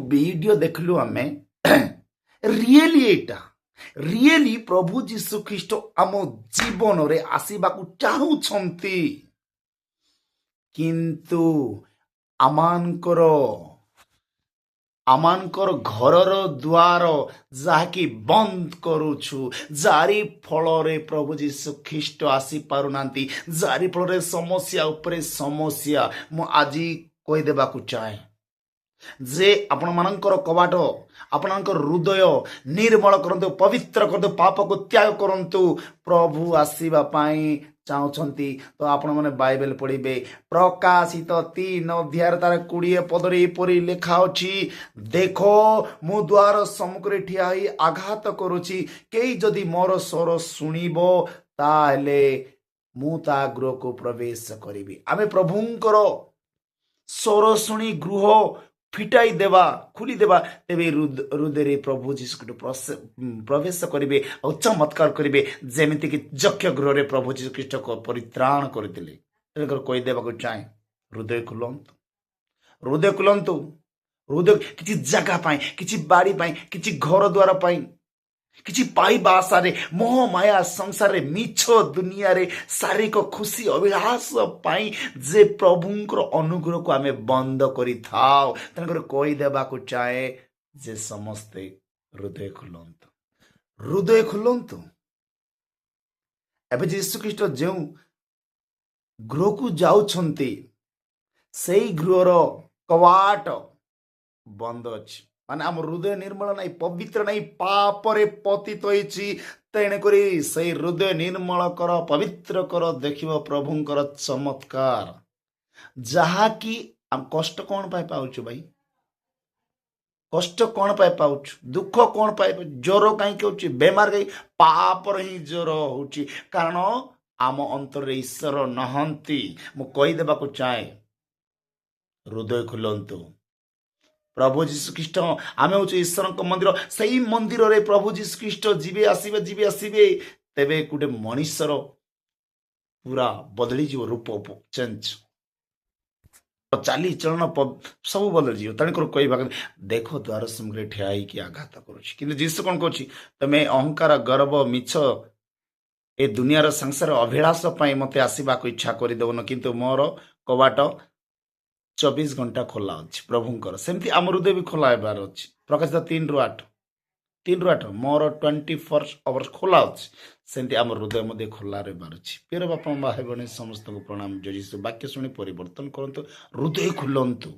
Video देखलु आमे really एटा really प्रभु जीशु ख्रीस्ट आम जीवन रे आसीबाकू चाहुछंती किंतु आमानकर आमानकर घरर द्वार जाकी बंद करूछु जारी फल प्रभु जीशु ख्रीस्ट आसी पारुनांती जारी फल समस्या उपरे समस्या मु आजी कहि देबाकू चाहे जे आपण मानकर कवाट आपणकर हृदय निर्मल करंतु पवित्र करंतु पाप को त्याग करंतु प्रभु आसीबा पाई चाहूँगी तो आपण मैंने बाइबल पढ़े प्रकाशित 3 अध्याय तार 20 पदरे एपरी लेखा अच्छी देखो मु द्वार सम्मुखें ठिया ही आघात करुची कई जदि मोर स्वर शुणव ताले मु ता गृह को प्रवेश करी आमे प्रभुंकर स्वर शुणी गृह फिटाई देवा खुली देवा तेरे हृदय प्रभु जीशु प्रवेश करेंगे और चमत्कार करेंगे जमीती कि यक्ष गृह प्रभु जीशु ख्रीस्ट को परित्राण करते कहीदेवा चाहे हृदय खुलंतु हृदय किसी जगह किसी बाड़ी किसी घर द्वार किसी पाइबा आशारे मोह माया संसार मिछ दुनिया रे शारीरिक खुशी अभिलाष पाई जे प्रभुंकर अनुग्रह को आमे बंद करी थाओ तनकर कोई देबा को चाहे जे समस्ते हृदय खुलंतु एबे यीशु ख्रीस्ट जो गृह को जाउछंती सेई गृहर कवाट बंद अछि माने आम हृदय निर्मल नहीं पवित्र नहीं पापरे पतित होइछि तेणुक से हृदय निर्मल कर पवित्र कर देखिब प्रभुंकर चमत्कार जहा कि आम कष्ट कौन पाई पाउछु भाई कष्ट कौन पाई पाउछु दुख कौन पाई ज्वर कहीं होछि बेमार कहीं पापर ही ज्वर होछि कारण आम अंतर ईश्वर नहंती मु कहि देबा को चाहे हृदय खुलंतु प्रभु जीशु ख्रीस्ट आमे हूँ ईश्वर मंदिर से ही मंदिर रे प्रभु जीशु ख्रीस्ट जीवे आसबे तेबे गोटे मनीषर पूरा बदली जीव रूप चेंज चाली चलन सब बदली जीव तेणुकर कह देख द्वार सम्मुखें ठिया होगी आघात करुँच जीशु कौन कह तमें अहंकार गर्व मिछ ए दुनियार संसार अभिलाष मत आसवा इच्छा करदेवन किंतु मोर कबाट 24 घंटा खोला अच्छी प्रभुंकर सेमती आम हृदय भी खोला होबार अच्छी प्रकाशित 3 ରୁ 8 मोर 24 आवर्स खोला अच्छी सेमती आम हृदय मध्य खोला रही अच्छी प्रिय बापा भाई भाई समस्त को प्रणाम जय यीशु वाक्य शुणी परिवर्तन करंतु हृदय खुलंतु।